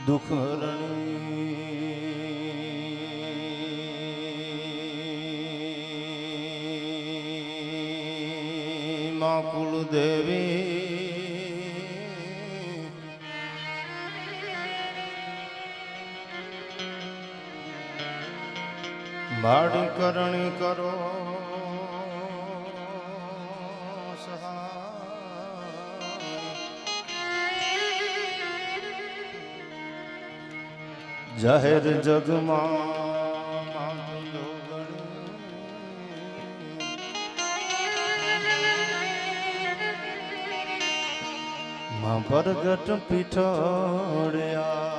દુઃખ હરણી માં કુલદેવી માડી કરણી કરો જાહેર જગમાં માં પ્રગટ પીઠોડ્યા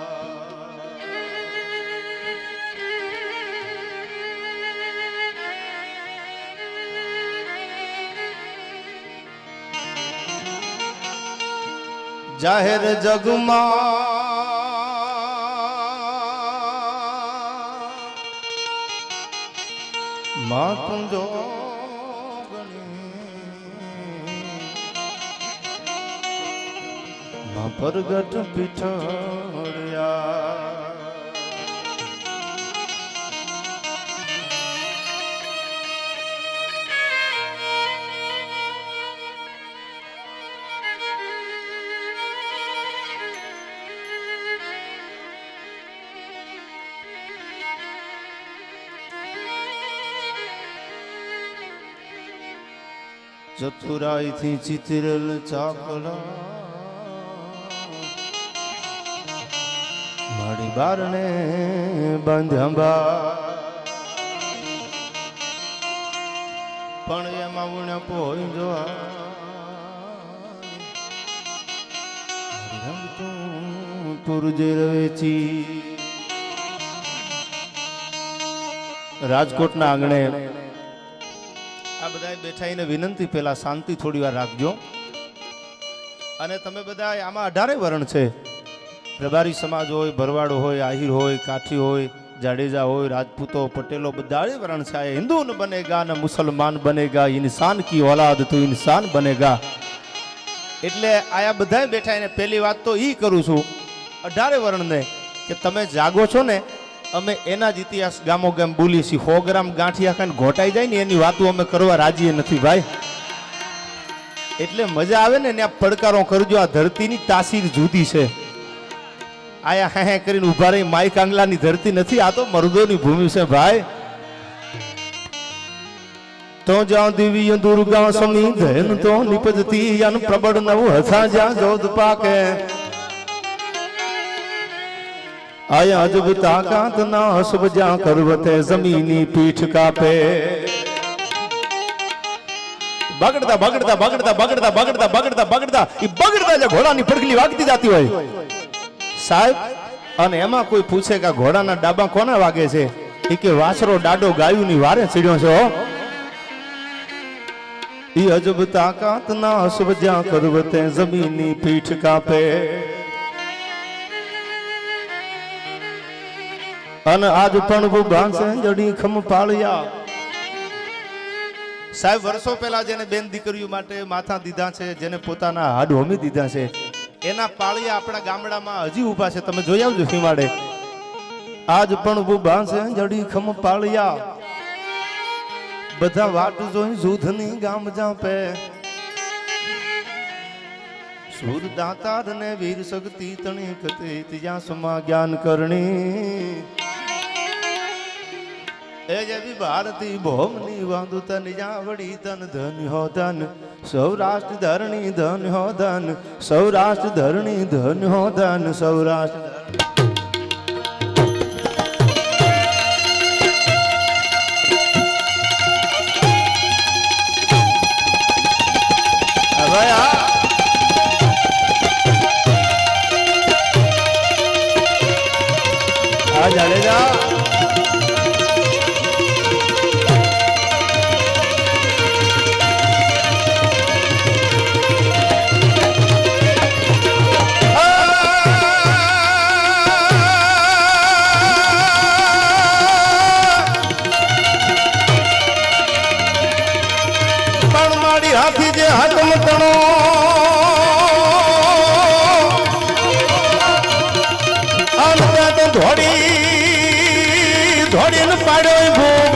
જાહેર જગમાં માતું જોગણી માં પ્રગટ પીઠોડ્યા ચતુરાઈ થી ચિતરેલ ચાકલા મારી બારણે બાંધ્યા પણ એમાં ઉણે પોઈ જોવા પુરજે રવેચી રાજકોટના આંગણે આ બધા બેઠાઈને વિનંતી પેલા શાંતિ થોડી વાર રાખજો અને તમે બધા આમાં 18 વર્ણ છે રબારી સમાજ હોય ભરવાડો હોય આહિર હોય કાઠી હોય જાડેજા હોય રાજપૂતો પટેલો બધા વર્ણ છે હિન્દુ ન બનેગા ને મુસલમાન બનેગા ઇન્સાન કી औलाद તો ઇન્સાન બનેગા એટલે આયા બધા બેઠાઈને પહેલી વાત તો ઈ કરું છું 18 વર્ણને કે તમે જાગો છો ને અમે એના જ ઇતિહાસ ગામો ગામ બોલી છીએ 100 ગ્રામ ગાંઠિયા ખાઈને ઘોટાઈ જાય ને એની વાતો અમે કરવા રાજી નથી ભાઈ એટલે મજા આવે ને આ પડકારો કરજો આ ધરતીની તાસીર જુદી છે આયા હે કરીને ઉભા રહી માઈ કાંગલાની ધરતી નથી આ તો મર્દોની ભૂમિ છે ભાઈ તો જ્યાં દિવ્ય દુર્ગા સમી ધન તો નિપજતી અન પ્રબળ નવ હસા જ્યાં જોધ પાકે आया जब ताकत ना हसब जा करवते जमीनी पीठ कापे बगड़ता बगड़ता बगड़ता बगड़ता बगड़ता बगड़ता बगड़ता ये बगड़ता जो घोड़ा ની પડગલી વાગતી જાતી હોય સાહેબ અને એમાં કોઈ પૂછે કે ઘોડાના ડાબા કોને વાગે છે ઈ કે વાસરો ડાડો ગાયુની વારે ચડ્યો છે હો ઈ અજબ તાકાત ના હસબ જા કરવતે જમીની પીઠ કાપે અને આજ પણ ભૂભાન જડી ખમ પાળ્યા સાહેબ વર્ષો પહેલા જેને બેન દીકરીઓ માટે માથા દીધા છે જેને પોતાના હાડ હોમી દીધા છે એના પાળિયા આપણા ગામડામાં હજી ઊભા છે તમે જોઈ આવજો સીમાડે આજ પણ ભૂભાન જડી ખમ પાળ્યા બધા વાટ જોઈ જૂધની ગામ જાપે સુર દાતાર ને વીર શક્તિ તણી કતે ઇતિહાસમાં જ્ઞાન કરણી એ જેવી ભારતી ભોમની વાંધુ તન જાવડી તન ધન હો ધન સૌરાષ્ટ્ર ધરણી ધન હો ધન સૌરાષ્ટ્ર ધરણી ધન હો ધન સૌરાષ્ટ્ર જાડેજા હાથી જે હાથમ તણો ધોડીને પાડ્યો ભૂગ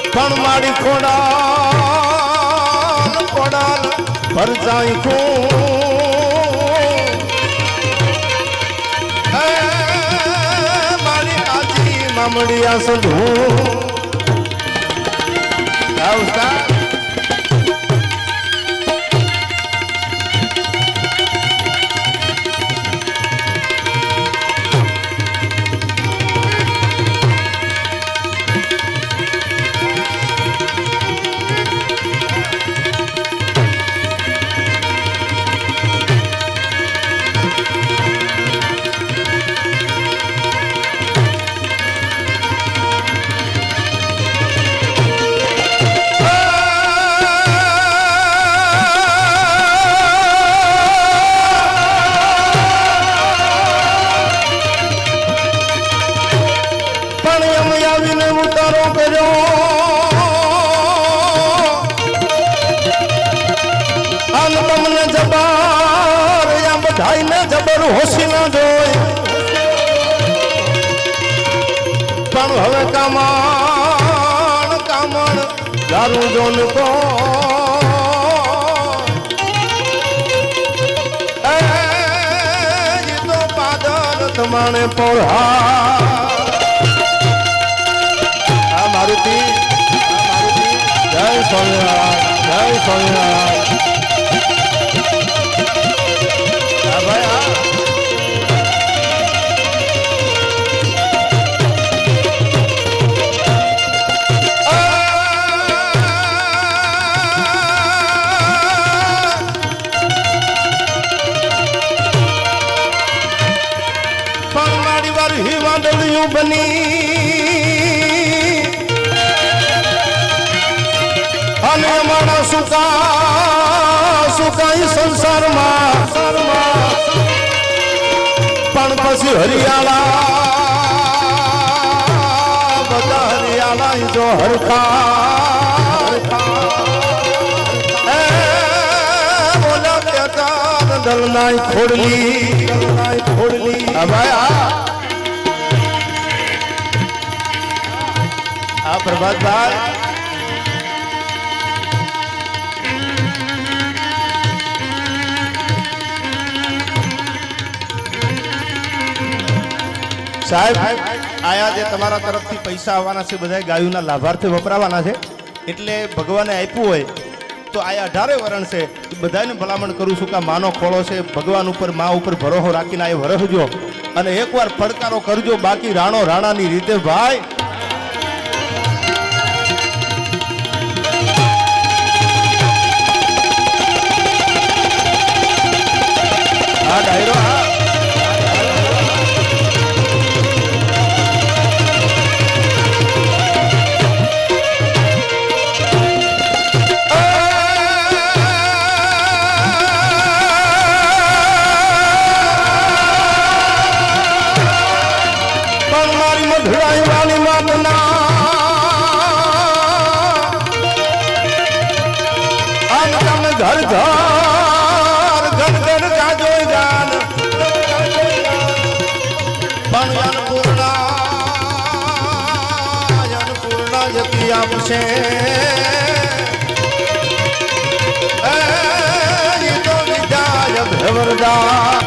પણ મારી ખોડાલ ખોડાલ ભરજાઈ મારી આજી મામડિયા સંધું હોશી ના જોઈ પણ હવે કામણ કામણ દારૂ જોન કો તો પાદર તમારે પોળા આ મારુતિ જય સ્વામિનારાયણ જય સ્વામિનારાયણ ભાઈ બની અને અમારા સુકાઈ સંસારમાં પણ પછી હરિયાળા બધા હરિયાળા જો હરખા બોલા કેતા દલનાઈ ખોડલી ભાઈ આ પ્રભાતભાઈ સાહેબ આયા જે તમારા તરફથી પૈસા આવવાના છે બધા ગાયોના લાભાર્થી વપરાવાના છે એટલે ભગવાને આપ્યું હોય તો આયા 18 વરણ છે બધાને ભલામણ કરું છું કે માનો ખોળો છે ભગવાન ઉપર મા ઉપર ભરોસો રાખીને આ વરસજો અને એકવાર પડકારો કરજો બાકી રાણો રાણાની રીતે ભાઈ આ ડાયરો ઘર ઘર ઘર ઘર કાજો ગાન પણ અન્નપૂર્ણા જતી આપશે તો વિદ્યા ભવરદા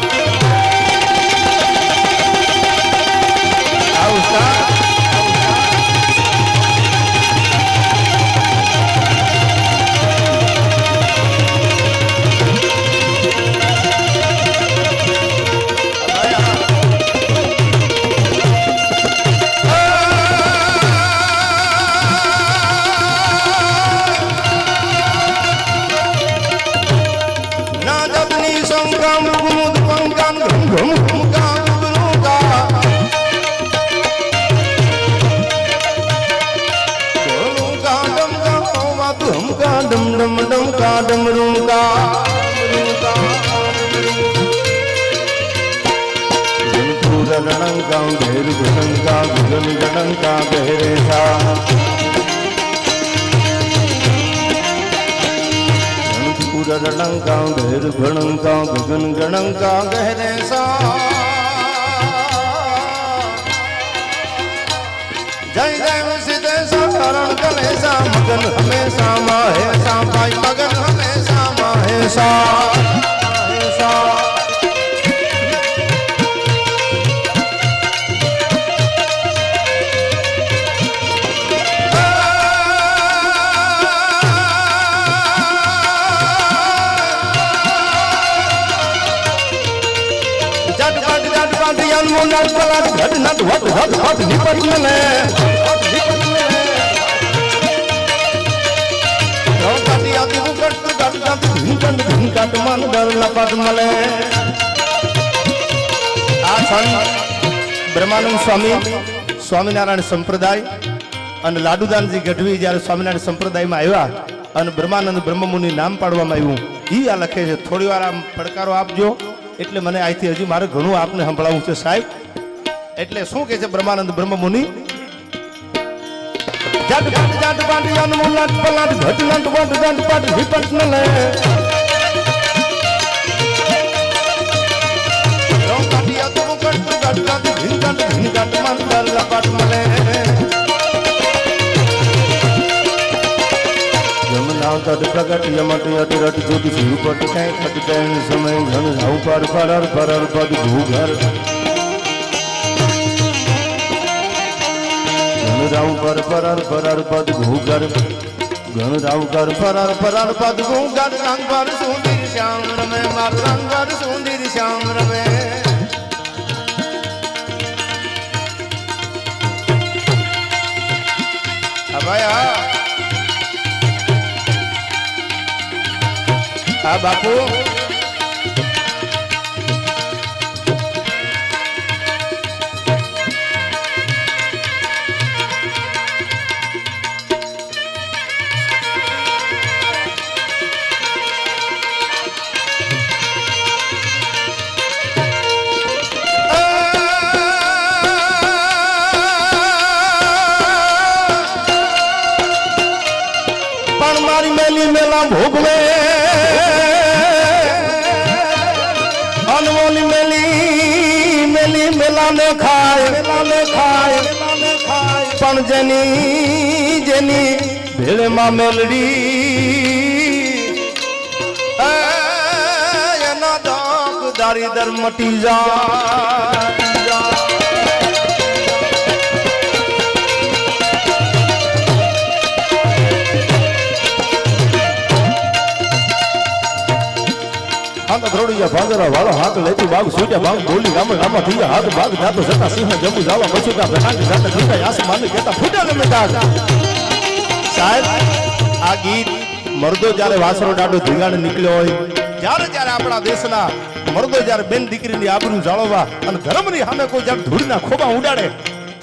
डम डम डम का डमरू का रणंका घेर घनंका घन गणंका गहरे सा रणंका घेर घनंका गगन गणंका गहरे सा जय जय सिद्धेशा शरण गणेशा मगन हमेशा महेशा भाई मगन हमेशा महेशा ब्रह्मानंद स्वामी स्वामीनारायण संप्रदाय અને લાડુદાનજી ગઢવી જ્યારે સ્વામિનારાયણ સંપ્રદાયમાં આવ્યા અને બ્રહ્માનંદ બ્રહ્મમુનિ નામ પાડવામાં આવ્યું ઈ આ લખે છે. થોડી વાર આમ પડકારો આપજો એટલે મને અહીંથી હજી મારે ઘણું આપને સંભળાવવું છે સાહેબ. એટલે શું કહે છે બ્રહ્માનંદ બ્રહ્મમુનિ? જાટ જાટ જાટ પાટ યાન મુલાટ પલાટ ઘટ નટ વટ જાટ પાટ વિપટ ન લે રોમ કાટિયા તો કટ કટ કટ હિંકટ હિંકટ મંદર લપટ મલે જમના તટ પ્રગટ યમટ યટ રટ જ્યોતિ સુપટ કાય ખટ દેન સમય ઘન રાવ પર પરર પરર પદ ભૂઘર રાવ પર પરર પરર પદ ભૂગર ઘન રાવ કર પરર પરર પદ ભૂગર રંગ પર સુંદર શ્યામ રમે માર રંગ પર સુંદર શ્યામ રમે અભાયા આ બાપુ मेला भोगवे अनमोली मेली मेली मेला ने खाए पण जेनी जेनी भेड़े मां मेलड़ी एना दाग दारी दर मटी जा हाथ धरोड़िया भागरा वाला हाथ लेती बाग सूटा बाग बोली राम राम थिया हाथ बाग जातो सता सिंह जम्बू जावा बसुटा बेटांग जाता ठुटा आसमान केता फूटा गमे दाग साहेब आ गीत मर्दो जारे वासरो डाडो धीगाण निकळ्यो होय जारे जारे आपणा देशना मर्दो जारे बेन दीकरीनी आबरू जाळवा अने धर्मनी सामे कोई जारे धूळना खोबा उडाडे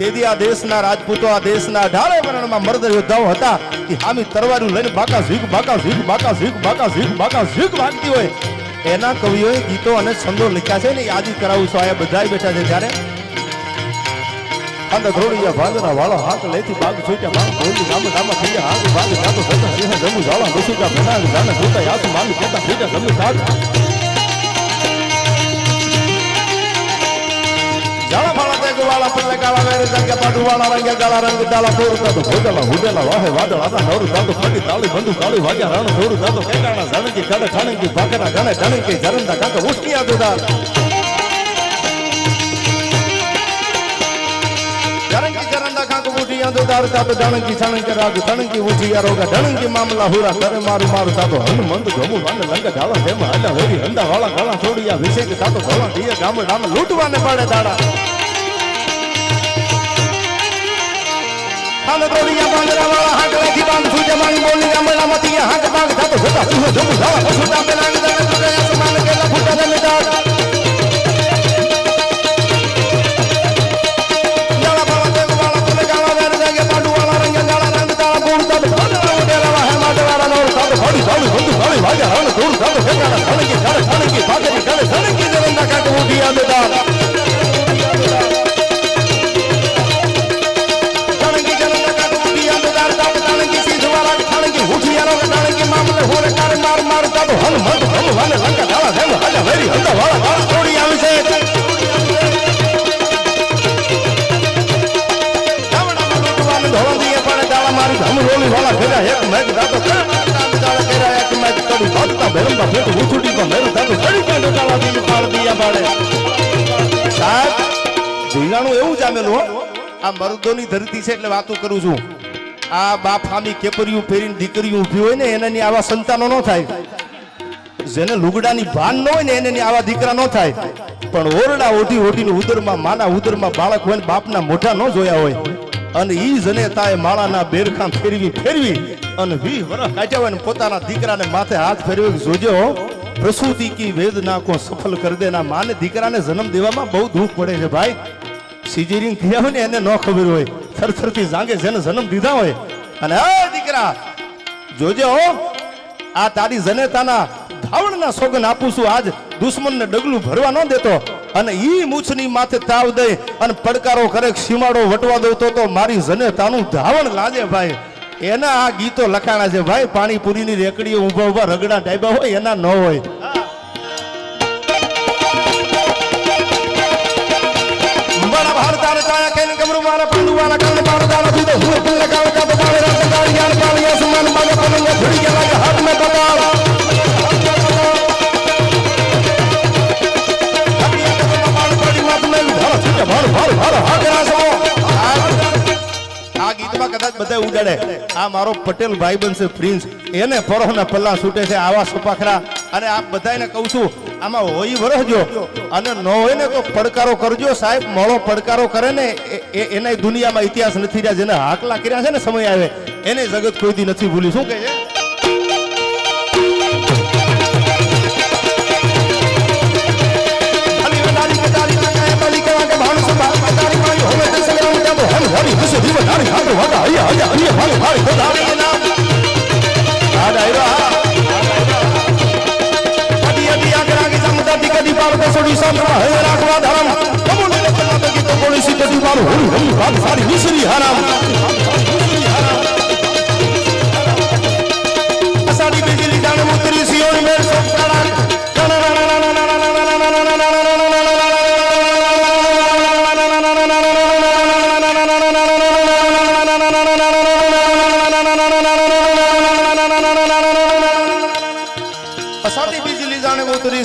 तेदी आ देशना राजपूतो आ देशना 18 वर्णमां मर्द योद्धाओ हता कि हामी तरवारू लईने बाका झीक बाका झीक बाका झीक बाका झीक बाका झीक वागती होय एना कविओए गीतो अने छंदो लख्या छे ने याद करावुं छुं। आ बधाई बैठा छे त्यारे अंद घोड़िया भागरा वाला हाथ लेती बाग छूट्या बाग बोली राम राम थिया हाथ बाग जातो सता सिंह जम्बू जाला बसुटा बेनाग जाने छूटा आसमान केता फीटा जम्बू दाग जाला भाला देग वाला पल्ले काला मेरे जंग पाडू वाला रंग गाला रंग डाला तोरता तो भोगला हुडेला वाहे वादळ आता नोरू दादो फटी ताली बंदू काली वाग्या राण नोरू दादो केकाना जण की कड खाने की भाकरा गणे धण की जरंदा काका उठिया दुदार जरंगी जरंदा काका उठिया दुदार दादो धण की छण के राग धण की उठिया रोगा धण की मामला हुरा करे मारू मारू दादो हनुमंत गमु वन लंग ढाला देम हला वेरी हंदा वाला गाला छोड़िया विषय के दादो भला दिए गाम नाम लूटवाने पड़े दाड़ा हाल तोड़िया बांगरा वाला हाथ लेती बांग सूझे मांग बोली रामला मतिया हाथ बांग जातो होता सिंह जम्बू जाला बसुटा बेनाग जाने छूटे आसमान केला फूटा जमे दाग जाला बाला देग वाला पले गाला वेर जागे पाडू वाला रंग गाला रंग ताला बोलता तो भोला उडेला वाहे माडवारा नोर सातो घोड़ी घोड़ी बंदू घोड़ी वाजा राण दूर सातो केकाना धण की भागरी करे धण की जरंदा काट उठिया बेदार हनुमंत भगवान लंका डाला देव हला वेरी हंदा वाला वाला छोड़ी आवे छे रावण लूटवा ધમરોલી વાળા કર્યા એક મેચ દાતો કર્યા એક મેચ કરી ભક્તા ભેરંબા ભેટ ઉછુડી પર મેરું દાતો ચડી કે ડોટાલા દી પાડ દિયા બાડે સાહેબ ધીંગાણું એવું જામેલું હો આ મર્દોની ધરતી છે એટલે વાતો કરું છું આ બાપ ફામી કેપરિયું ફેરીને દીકરીઓ ઊભી હોય ને એનાની આવા સંતાનો ન થાય જેને લુગડાની ભાન ન હોય ને એને આવા દીકરા ન થાય પણ ઓરડા ઓઢી ઓઢીને ઉદરમાં માના ઉદરમાં બાળક હોય ને બાપના મોઢા ન જોયા હોય અને ઈ જને તાએ માળાના બેરખાં ફેરવી અને 20 વર્ષ કાઢ્યા હોય ને પોતાના દીકરાને માથે હાથ ફેરવી જોજો પ્રસૂતિ કી વેદના કો સફળ કર દેના માને દીકરાને જન્મ દેવામાં બહુ દુઃખ પડે છે ભાઈ સિઝેરિયન થયા હોય ને એને ન ખબર હોય થરથરથી જાગે જેને જન્મ દીધા હોય અને એ દીકરા જોજે હો આ તારી જનેતાના ધાવણના સોગન આપું છું આજ દુશ્મનને ડગલું ભરવા ન દેતો અને ઈ મૂછની માથે તાવ દે અને પડકારો કરે સીમાડો વટવા દો તો મારી જનેતાનું ધાવણ લાગે ભાઈ એના આ ગીતો લખાણા છે ભાઈ પાણીપુરીની રેકડીઓ ઊભા ઊભા રગડા ટાઈપા હોય એના ન હોય આ ગીતમાં કદાચ બધા ઉડાડે આ મારો પટેલ ભાઈ બનશે પ્રિન્સ એને પરોના પલ્લા છૂટે છે આવા સપાખરા અને આ બધાને કહું છું આમાં હોય વરહજો અને ન હોય ને તો પડકારો કરજો સાહેબ મોળો પડકારો કરે ને એના દુનિયામાં ઇતિહાસ નથી રહ્યા જેને હાકલા કર્યા છે ને સમય આવે એને જગત કોઈ દી નથી ભૂલી શું કહે છે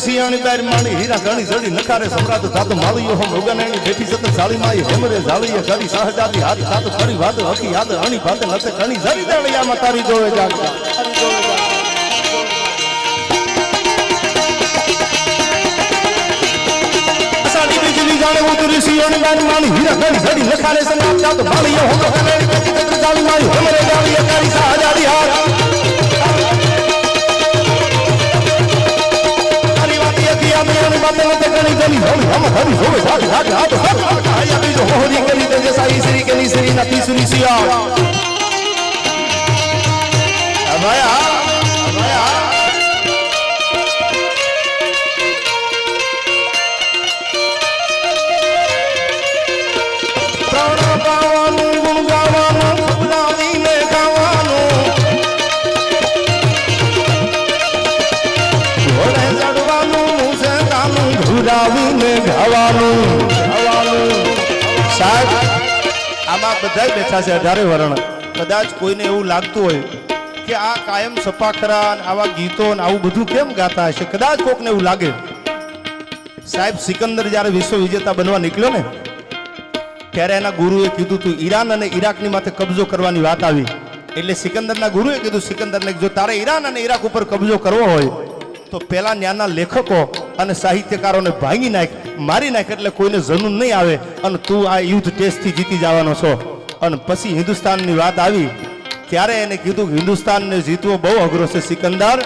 સિયાણી બાર માણી હીરા ઘણી જડી નખારે સમ્રાટ થાતો માળીઓ હમ ઉગનાણી બેઠી સત સાળી માઈ હેમરે ઝાલીએ કરી સહજાદી હાથ થાતો ફરી વાત હકી યાદ અણી ભાતે નતે ઘણી જરી દાળિયામાં તારી જોવે જાગતા સાડી બીજલી જાણે ઉતરી સિયાણી બાર માણી હીરા ઘણી જડી નખારે સમ્રાટ થાતો માળીઓ હમ ઉગનાણી બેઠી સત સાળી માઈ હેમરે ઝાલીએ કરી સહજાદી હાથ આમાં બધા બેઠા છે 18 વરણ કદાચ કોઈને એવું લાગતું હોય કે આ કાયમ સપાખરા આવા ગીતો આવું બધું કેમ ગાતા હશે કદાચ કોકને એવું લાગે સાહેબ સિકંદર જ્યારે વિશ્વ વિજેતા બનવા નીકળ્યો ને ત્યારે એના ગુરુએ કીધું તું ઈરાન અને ઈરાકની માથે કબજો કરવાની વાત આવી એટલે સિકંદરના ગુરુએ કીધું સિકંદરને જો તારે ઈરાન અને ઈરાક ઉપર કબજો કરવો હોય તો પેલા ન્યાના લેખકો અને સાહિત્યકારોને ભાંગી નાખ મારી નાખ એટલે કોઈને જનૂન નહીં આવે અને તું આ યુદ્ધ ટેસ્ટથી જીતી જવાનો છો અને પછી હિન્દુસ્તાનની વાત આવી ત્યારે એને કીધું કે હિન્દુસ્તાનને જીતવો બહુ અઘરો છે સિકંદર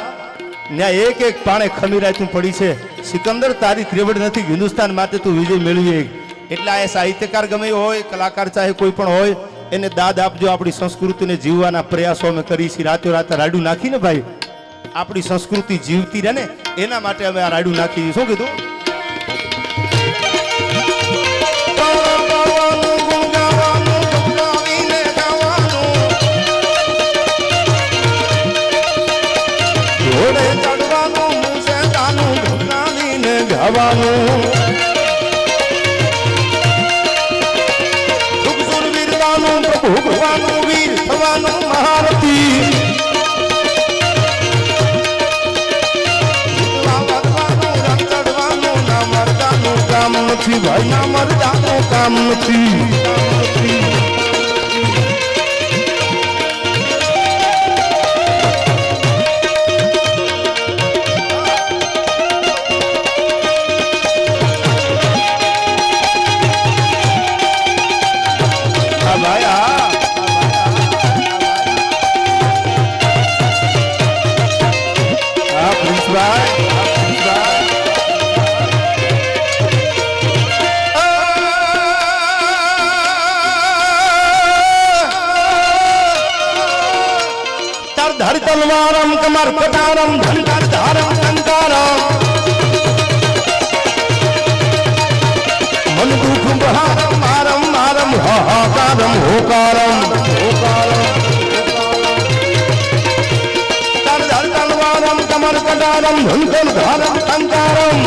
ન્યા એક એક પાણે ખમીરાતું પડી છે સિકંદર તારી ત્રેવડ નથી હિન્દુસ્તાન માટે તું વિજય મેળવી એટલે આ સાહિત્યકાર ગમે હોય કલાકાર ચાહે કોઈ પણ હોય એને દાદ આપજો આપણી સંસ્કૃતિને જીવવાના પ્રયાસો અમે કરી છીએ રાતો રાત રાડું નાખીને ભાઈ આપણી સંસ્કૃતિ જીવતી રહે ને એના માટે અમે આ રાડું નાખી શું કીધું નથી ભાઈ ના મરદાનું કામ નથી धर तलवारम कमर कटारम धंकर धारम टंकारम मन दुख बहारम मारम मारम हाहाकारम होकारम धर तलवारम कमर कटारम धंकर धारम टंकारम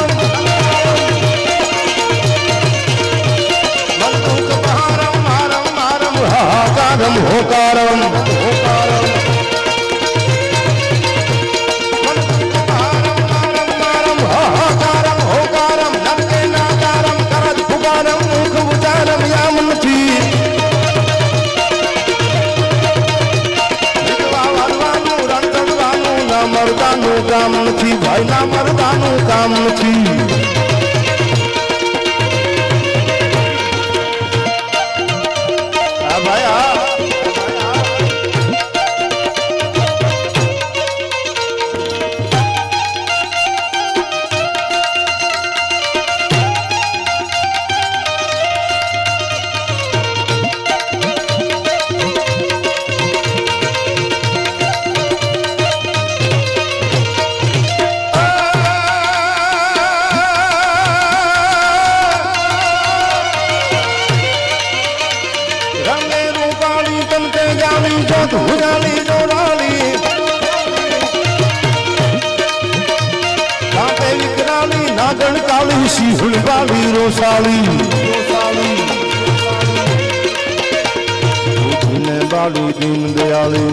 मन दुख बहारम मारम मारम हाहाकारम होकारम मरदाનું કામ નથી ભાઈ ના મરદાનું કામ નથી આ ભાઈ આ हुजाली जोराली कांटे विकराली नागण काली सिंहण वाली रोसाली बुद्धिने बाली दीन दयाली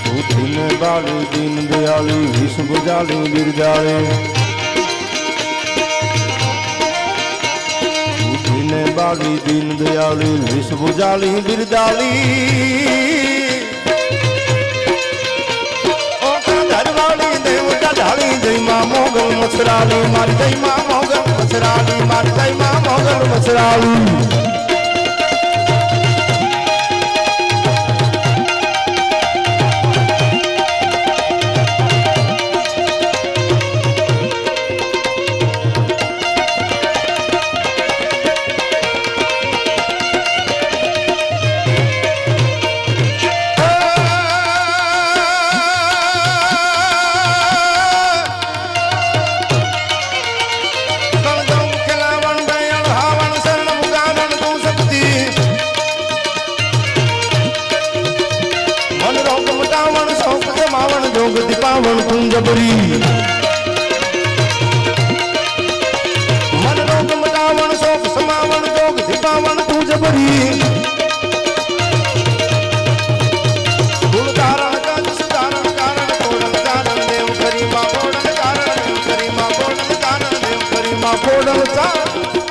बुद्धिने बाली दीन दयाली विष बुझाली गिरजाली बाली दीन दयाली विष बुझाली बिरदाली धरवाली देवता ढाली जय मां मोगल मछराली मारी जय मां मोगल मछराली मारी जय मां मोगल मछराली जोग दीपावन कुंजबरी मन रोग मटावन शोक समावन जोग दीपावन कुंजबरी गुण धारण कंज सुधारण कारण कोडल कारण देव करी मां कोडल कारण देव करी मां कोडल कारण देव करी मां कोडल कारण